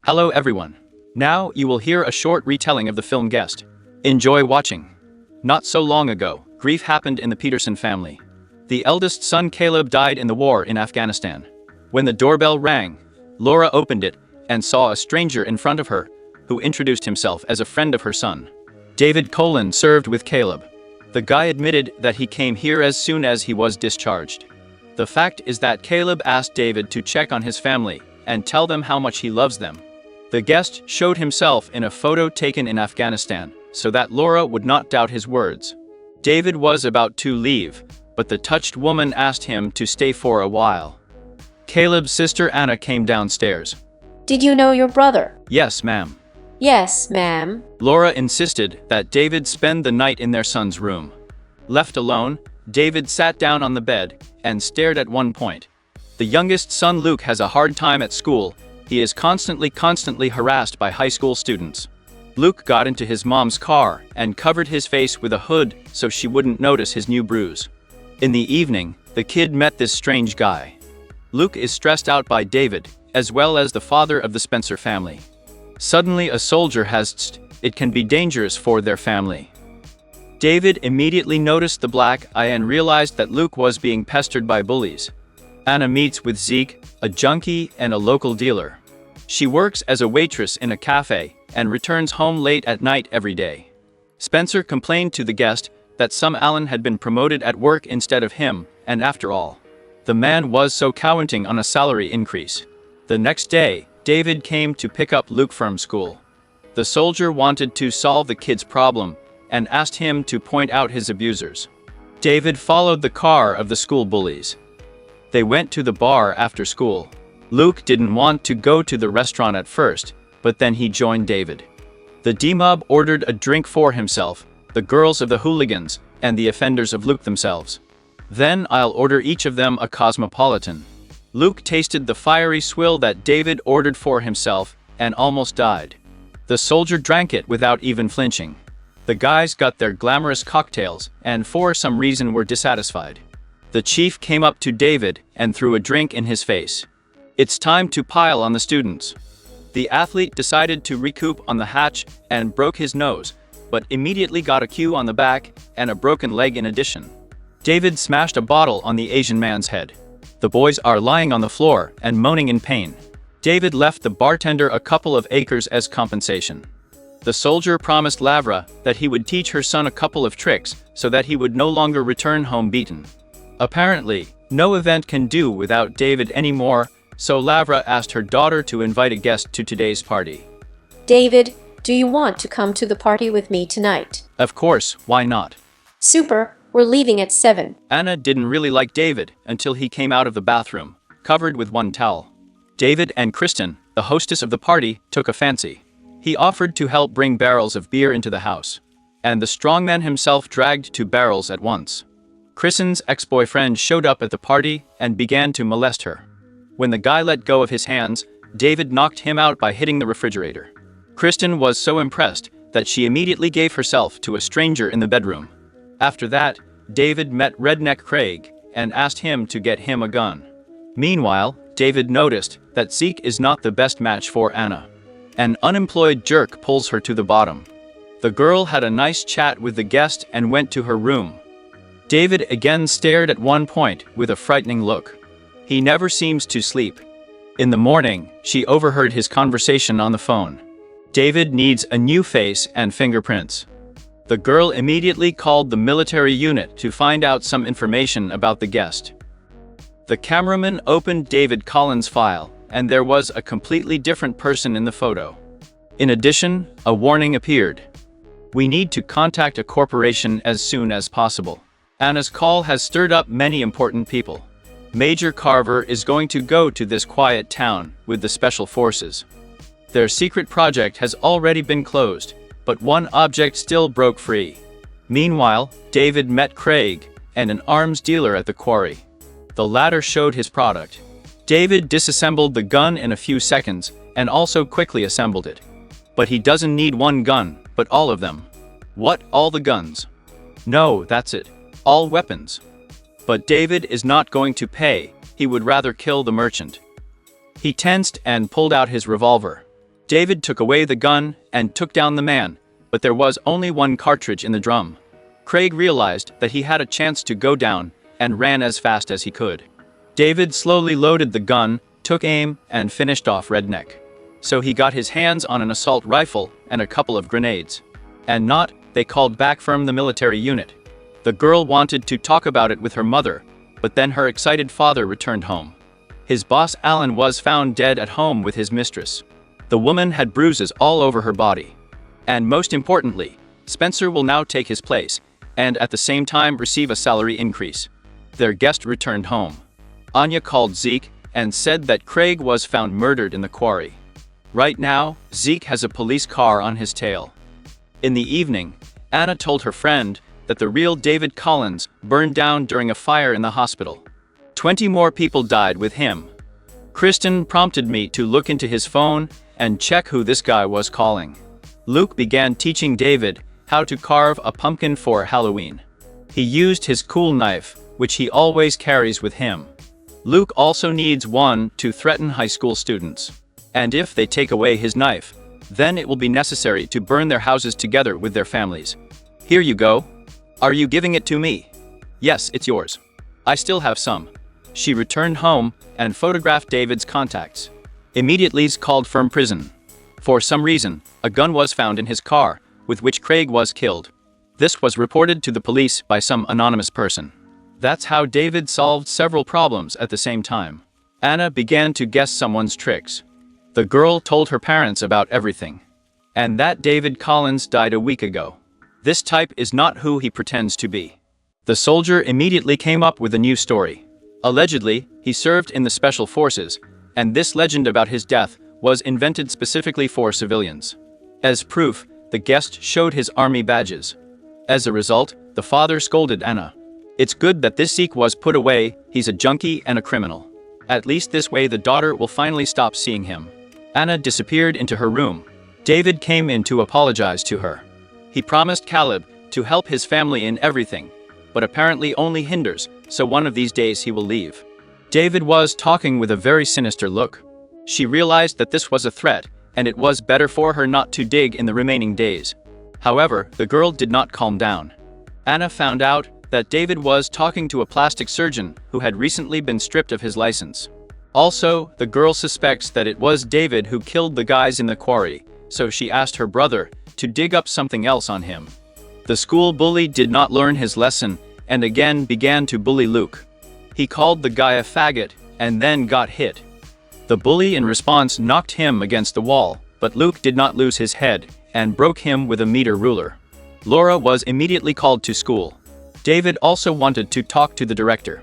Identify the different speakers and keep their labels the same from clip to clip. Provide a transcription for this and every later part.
Speaker 1: Hello everyone. Now you will hear a short retelling of the film Guest. Enjoy watching. Not so long ago, grief happened in the Peterson family. The eldest son Caleb died in the war in Afghanistan. When the doorbell rang, Laura opened it and saw a stranger in front of her, who introduced himself as a friend of her son. David Colin served with Caleb. The guy admitted that he came here as soon as he was discharged. The fact is that Caleb asked David to check on his family and tell them how much he loves them. The guest showed himself in a photo taken in Afghanistan, so that Laura would not doubt his words. David was about to leave, but the touched woman asked him to stay for a while. Caleb's sister Anna came downstairs.
Speaker 2: Did you know your brother?
Speaker 1: Yes, ma'am.
Speaker 2: Yes, ma'am.
Speaker 1: Laura insisted that David spend the night in their son's room. Left alone, David sat down on the bed and stared at one point. The youngest son Luke has a hard time at school. He is constantly harassed by high school students. Luke got into his mom's car and covered his face with a hood so she wouldn't notice his new bruise. In the evening, the kid met this strange guy. Luke is stressed out by David, as well as the father of the Spencer family. Suddenly a soldier has it can be dangerous for their family. David immediately noticed the black eye and realized that Luke was being pestered by bullies. Anna meets with Zeke, a junkie and a local dealer. She works as a waitress in a cafe and returns home late at night every day. Spencer complained to the guest that some Alan had been promoted at work instead of him, and after all, the man was so counting on a salary increase. The next day, David came to pick up Luke from school. The soldier wanted to solve the kid's problem and asked him to point out his abusers. David followed the car of the school bullies. They went to the bar after school. Luke didn't want to go to the restaurant at first, but then he joined David. The D-mob ordered a drink for himself, the girls of the hooligans, and the offenders of Luke themselves. Then I'll order each of them a cosmopolitan. Luke tasted the fiery swill that David ordered for himself and almost died. The soldier drank it without even flinching. The guys got their glamorous cocktails and for some reason were dissatisfied. The chief came up to David and threw a drink in his face. It's time to pile on the students. The athlete decided to recoup on the hatch and broke his nose, but immediately got a cue on the back and a broken leg in addition. David smashed a bottle on the Asian man's head. The boys are lying on the floor and moaning in pain. David left the bartender a couple of acres as compensation. The soldier promised Lavra that he would teach her son a couple of tricks so that he would no longer return home beaten. Apparently, no event can do without David anymore, so Lavra asked her daughter to invite a guest to today's party.
Speaker 2: David, do you want to come to the party with me tonight?
Speaker 1: Of course, why not?
Speaker 2: Super, we're leaving at 7.
Speaker 1: Anna didn't really like David until he came out of the bathroom, covered with one towel. David and Kristen, the hostess of the party, took a fancy. He offered to help bring barrels of beer into the house. And the strongman himself dragged 2 barrels at once. Kristen's ex-boyfriend showed up at the party and began to molest her. When the guy let go of his hands, David knocked him out by hitting the refrigerator. Kristen was so impressed that she immediately gave herself to a stranger in the bedroom. After that, David met Redneck Craig and asked him to get him a gun. Meanwhile, David noticed that Zeke is not the best match for Anna. An unemployed jerk pulls her to the bottom. The girl had a nice chat with the guest and went to her room. David again stared at one point with a frightening look. He never seems to sleep. In the morning, she overheard his conversation on the phone. David needs a new face and fingerprints. The girl immediately called the military unit to find out some information about the guest. The cameraman opened David Collins' file, and there was a completely different person in the photo. In addition, a warning appeared. We need to contact a corporation as soon as possible. Anna's call has stirred up many important people. Major Carver is going to go to this quiet town with the special forces. Their secret project has already been closed, but one object still broke free. Meanwhile, David met Craig and an arms dealer at the quarry. The latter showed his product. David disassembled the gun in a few seconds and also quickly assembled it. But he doesn't need one gun, but all of them. What, all the guns? No, that's it. All weapons. But David is not going to pay. He would rather kill the merchant. He tensed and pulled out his revolver. David took away the gun and took down the man, but there was only one cartridge in the drum. Craig realized that he had a chance to go down and ran as fast as he could. David slowly loaded the gun, took aim, and finished off Redneck. So he got his hands on an assault rifle and a couple of grenades. And not, they called back from the military unit. The girl wanted to talk about it with her mother, but then her excited father returned home. His boss Alan was found dead at home with his mistress. The woman had bruises all over her body. And most importantly, Spencer will now take his place, and at the same time receive a salary increase. Their guest returned home. Anya called Zeke and said that Craig was found murdered in the quarry. Right now, Zeke has a police car on his tail. In the evening, Anna told her friend that the real David Collins burned down during a fire in the hospital. 20 more people died with him. Kristen prompted me to look into his phone and check who this guy was calling. Luke began teaching David how to carve a pumpkin for Halloween. He used his cool knife, which he always carries with him. Luke also needs one to threaten high school students. And if they take away his knife, then it will be necessary to burn their houses together with their families. Here you go. Are you giving it to me? Yes, it's yours. I still have some. She returned home and photographed David's contacts. Immediately called from prison. For some reason, a gun was found in his car, with which Craig was killed. This was reported to the police by some anonymous person. That's how David solved several problems at the same time. Anna began to guess someone's tricks. The girl told her parents about everything. And that David Collins died a week ago. This type is not who he pretends to be. The soldier immediately came up with a new story. Allegedly, he served in the special forces, and this legend about his death was invented specifically for civilians. As proof, the guest showed his army badges. As a result, the father scolded Anna. It's good that this Zeke was put away, he's a junkie and a criminal. At least this way the daughter will finally stop seeing him. Anna disappeared into her room. David came in to apologize to her. He promised Caleb to help his family in everything, but apparently only hinders, so one of these days he will leave. David was talking with a very sinister look. She realized that this was a threat, and it was better for her not to dig in the remaining days. However, the girl did not calm down. Anna found out that David was talking to a plastic surgeon who had recently been stripped of his license. Also, the girl suspects that it was David who killed the guys in the quarry, so she asked her brother to dig up something else on him. The school bully did not learn his lesson and again began to bully Luke. He called the guy a faggot and then got hit. The bully in response knocked him against the wall, but Luke did not lose his head and broke him with a meter ruler. Laura was immediately called to school. David also wanted to talk to the director.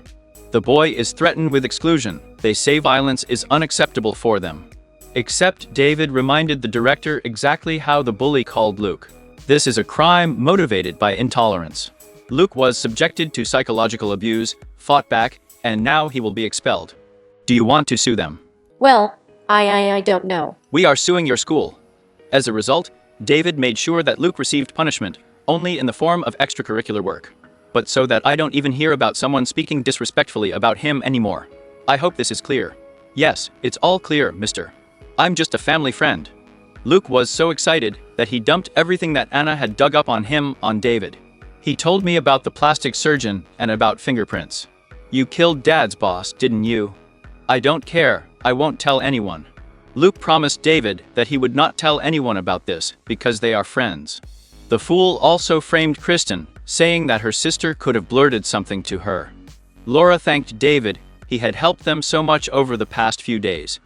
Speaker 1: The boy is threatened with exclusion. They say violence is unacceptable for them. Except David reminded the director exactly how the bully called Luke. This is a crime motivated by intolerance. Luke was subjected to psychological abuse, fought back, and now he will be expelled. Do you want to sue them?
Speaker 2: Well, I don't know.
Speaker 1: We are suing your school. As a result, David made sure that Luke received punishment, only in the form of extracurricular work. But so that I don't even hear about someone speaking disrespectfully about him anymore. I hope this is clear. Yes, it's all clear, mister. I'm just a family friend. Luke was so excited that he dumped everything that Anna had dug up on him on David. He told me about the plastic surgeon and about fingerprints. You killed Dad's boss, didn't you? I don't care, I won't tell anyone. Luke promised David that he would not tell anyone about this because they are friends. The fool also framed Kristen, saying that her sister could have blurted something to her. Laura thanked David, he had helped them so much over the past few days.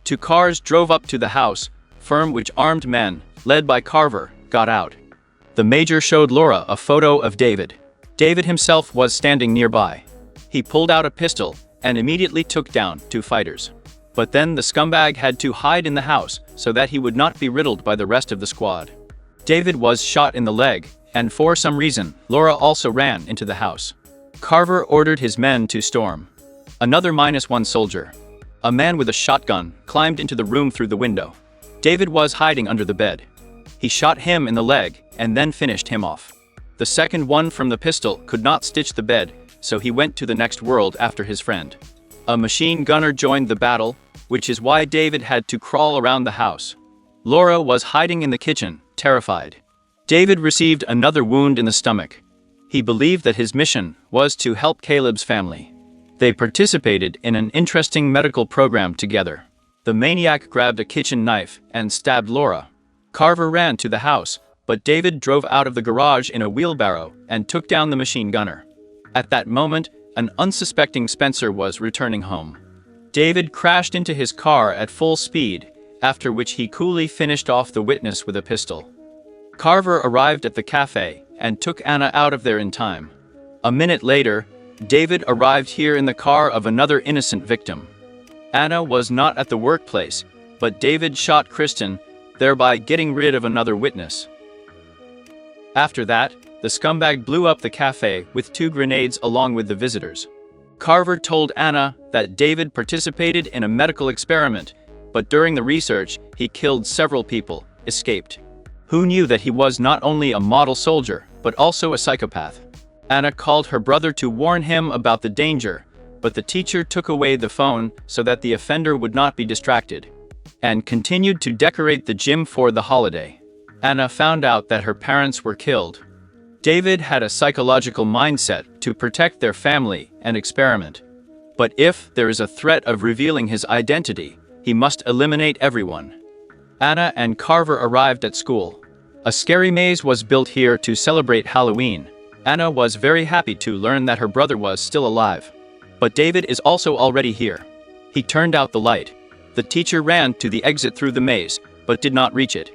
Speaker 1: Two cars drove up to the house, from which armed men, led by Carver, got out. The major showed Laura a photo of David. David himself was standing nearby. He pulled out a pistol and immediately took down two fighters. But then the scumbag had to hide in the house so that he would not be riddled by the rest of the squad. David was shot in the leg, and for some reason, Laura also ran into the house. Carver ordered his men to storm. Another -1 soldier. A man with a shotgun climbed into the room through the window. David was hiding under the bed. He shot him in the leg and then finished him off. The second one from the pistol could not stitch the bed, so he went to the next world after his friend. A machine gunner joined the battle, which is why David had to crawl around the house. Laura was hiding in the kitchen, terrified. David received another wound in the stomach. He believed that his mission was to help Caleb's family. They participated in an interesting medical program together. The maniac grabbed a kitchen knife and stabbed Laura. Carver ran to the house, but David drove out of the garage in a wheelbarrow and took down the machine gunner. At that moment, an unsuspecting Spencer was returning home. David crashed into his car at full speed, after which he coolly finished off the witness with a pistol. Carver arrived at the cafe and took Anna out of there in time. A minute later, David arrived here in the car of another innocent victim. Anna was not at the workplace, but David shot Kristen, thereby getting rid of another witness. After that, the scumbag blew up the cafe with 2 grenades along with the visitors. Carver told Anna that David participated in a medical experiment, but during the research, he killed several people, escaped. Who knew that he was not only a model soldier, but also a psychopath? Anna called her brother to warn him about the danger, but the teacher took away the phone so that the offender would not be distracted, and continued to decorate the gym for the holiday. Anna found out that her parents were killed. David had a psychological mindset to protect their family and experiment. But if there is a threat of revealing his identity, he must eliminate everyone. Anna and Carver arrived at school. A scary maze was built here to celebrate Halloween. Anna was very happy to learn that her brother was still alive. But David is also already here. He turned out the light. The teacher ran to the exit through the maze, but did not reach it.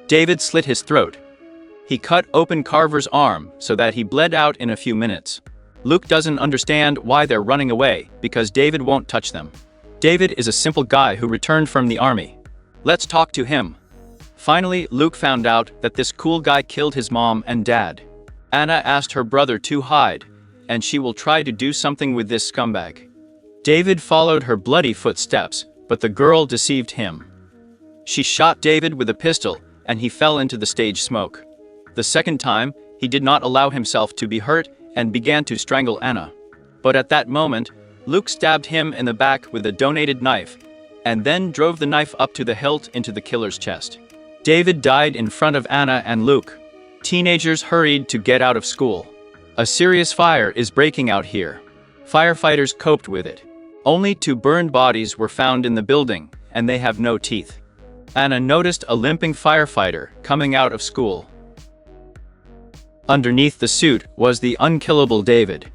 Speaker 1: David slit his throat. He cut open Carver's arm so that he bled out in a few minutes. Luke doesn't understand why they're running away, because David won't touch them. David is a simple guy who returned from the army. Let's talk to him. Finally, Luke found out that this cool guy killed his mom and dad. Anna asked her brother to hide, and she will try to do something with this scumbag. David followed her bloody footsteps, but the girl deceived him. She shot David with a pistol, and he fell into the stage smoke. The second time, he did not allow himself to be hurt and began to strangle Anna. But at that moment, Luke stabbed him in the back with a donated knife, and then drove the knife up to the hilt into the killer's chest. David died in front of Anna and Luke. Teenagers hurried to get out of school. A serious fire is breaking out here. Firefighters coped with it. Only 2 burned bodies were found in the building, and they have no teeth. Anna noticed a limping firefighter coming out of school. Underneath the suit was the unkillable David.